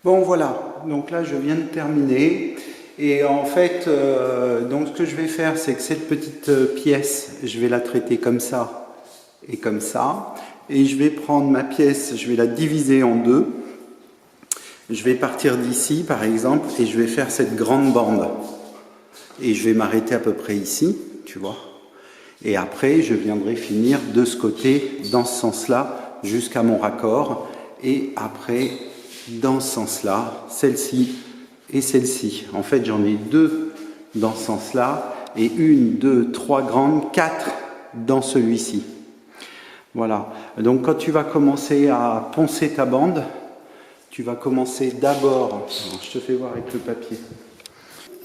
Bon voilà, donc là je viens de terminer et en fait donc ce que je vais faire c'est que cette petite pièce je vais la traiter comme ça et je vais prendre ma pièce, je vais la diviser en deux, je vais partir d'ici par exemple et je vais faire cette grande bande et je vais m'arrêter à peu près ici, tu vois, et après je viendrai finir de ce côté dans ce sens là jusqu'à mon raccord et après dans ce sens-là, celle-ci et celle-ci. En fait, j'en ai deux dans ce sens-là et une, deux, trois grandes, quatre dans celui-ci. Voilà. Donc, quand tu vas commencer à poncer ta bande, tu vas commencer d'abord, je te fais voir avec le papier.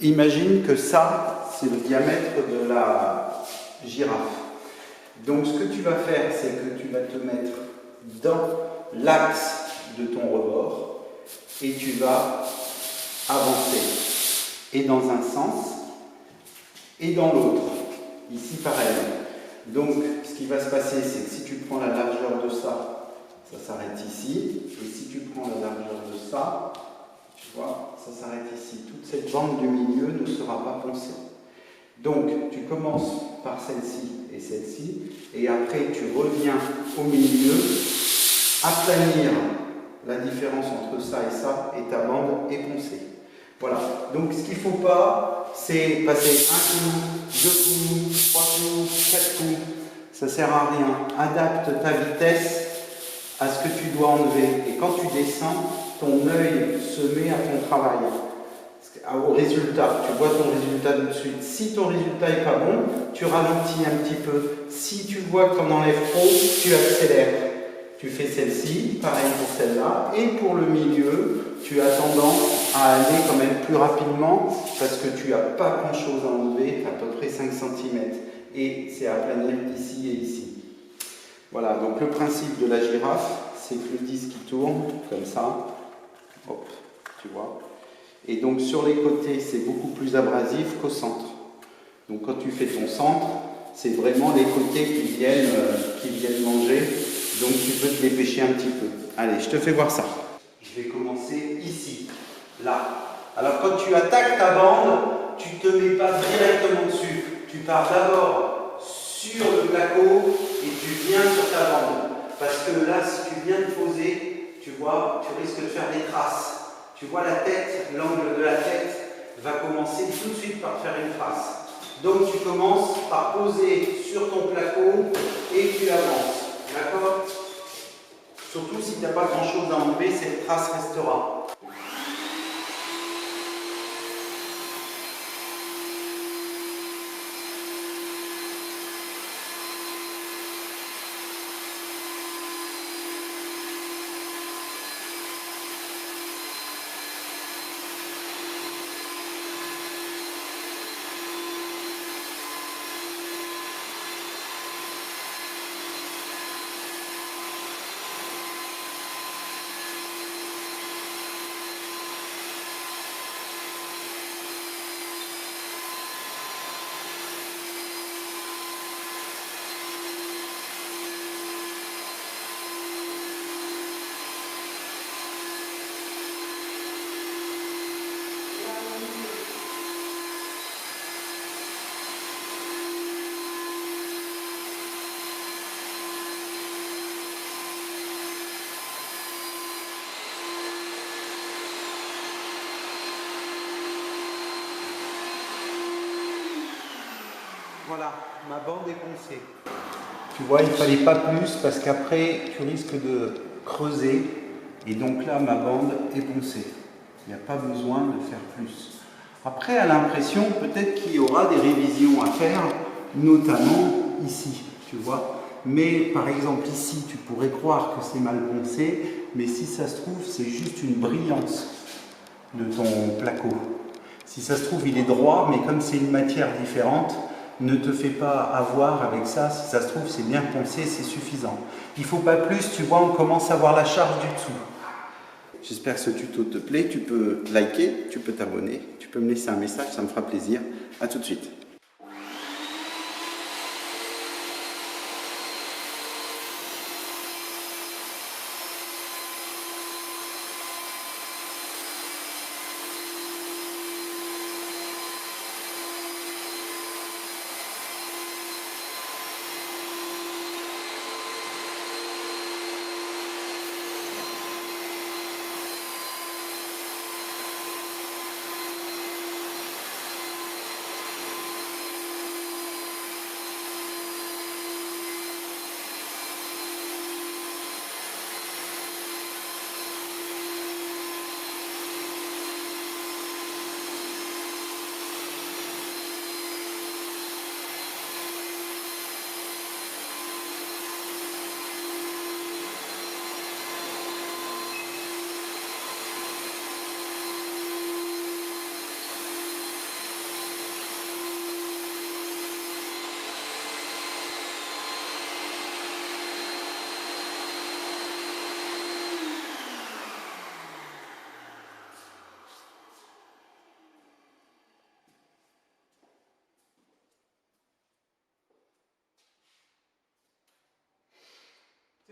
Imagine que ça, c'est le diamètre de la girafe. Donc, ce que tu vas faire, c'est que tu vas te mettre dans l'axe de ton rebord et tu vas avancer et dans un sens et dans l'autre, ici pareil. Donc ce qui va se passer, c'est que si tu prends la largeur de ça, ça s'arrête ici, et si tu prends la largeur de ça, tu vois, ça s'arrête ici. Toute cette bande du milieu ne sera pas poncée. Donc tu commences par celle-ci et celle-ci, et après tu reviens au milieu, aplanir la différence entre ça et ta bande est poncée. Voilà. Donc ce qu'il ne faut pas, c'est passer un coup, deux coups, trois coups, quatre coups. Ça ne sert à rien. Adapte ta vitesse à ce que tu dois enlever. Et quand tu descends, ton œil se met à ton travail. Au résultat, tu vois ton résultat tout de suite. Si ton résultat n'est pas bon, tu ralentis un petit peu. Si tu vois que tu en enlèves trop, tu accélères. Tu fais celle-ci, pareil pour celle-là, et pour le milieu, tu as tendance à aller quand même plus rapidement parce que tu n'as pas grand-chose à enlever, tu as à peu près 5 cm, et c'est à planir ici et ici. Voilà, donc le principe de la girafe, c'est que le disque qui tourne, comme ça, hop, tu vois, et donc sur les côtés, c'est beaucoup plus abrasif qu'au centre. Donc quand tu fais ton centre, c'est vraiment les côtés qui viennent manger. Donc tu peux te dépêcher un petit peu. Allez, je te fais voir ça. Je vais commencer ici, là. Alors quand tu attaques ta bande, tu ne te mets pas directement dessus. Tu pars d'abord sur le placo et tu viens sur ta bande. Parce que là, si tu viens de poser, tu vois, tu risques de faire des traces. Tu vois la tête, l'angle de la tête va commencer tout de suite par faire une trace. Donc tu commences par poser sur ton placo et tu avances. D'accord? Surtout si tu n'as pas grand chose à enlever, cette trace restera. Voilà, ma bande est poncée. Tu vois, il ne fallait pas plus parce qu'après, tu risques de creuser. Et donc là, ma bande est poncée. Il n'y a pas besoin de faire plus. Après, à l'impression, peut-être qu'il y aura des révisions à faire, notamment ici, tu vois. Mais par exemple, ici, tu pourrais croire que c'est mal poncé, mais si ça se trouve, c'est juste une brillance de ton placo. Si ça se trouve, il est droit, mais comme c'est une matière différente, ne te fais pas avoir avec ça. Si ça se trouve, c'est bien poncé, c'est suffisant. Il ne faut pas plus, tu vois, on commence à voir la charge du dessous. J'espère que ce tuto te plaît. Tu peux liker, tu peux t'abonner, tu peux me laisser un message, ça me fera plaisir. À tout de suite.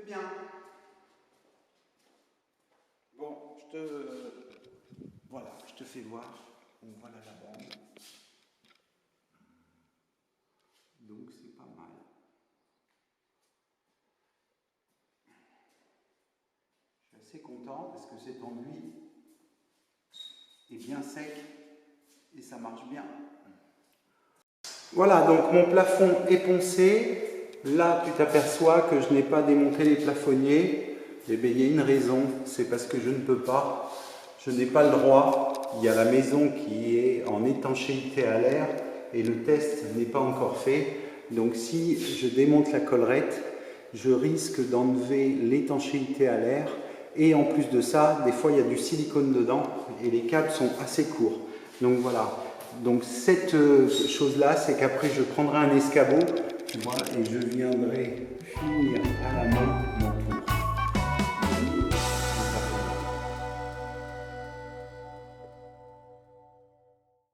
C'est bien. Bon, voilà, je te fais voir. Donc voilà la bande. Donc c'est pas mal. Je suis assez content parce que cet enduit est bien sec et ça marche bien. Voilà, donc mon plafond est poncé. Là, tu t'aperçois que je n'ai pas démonté les plafonniers. Eh bien, il y a une raison, c'est parce que je ne peux pas. Je n'ai pas le droit. Il y a la maison qui est en étanchéité à l'air et le test n'est pas encore fait. Donc, si je démonte la collerette, je risque d'enlever l'étanchéité à l'air. Et en plus de ça, des fois, il y a du silicone dedans et les câbles sont assez courts. Donc, voilà. Donc cette chose-là, c'est qu'après je prendrai un escabeau, tu vois, et je viendrai finir à la main mon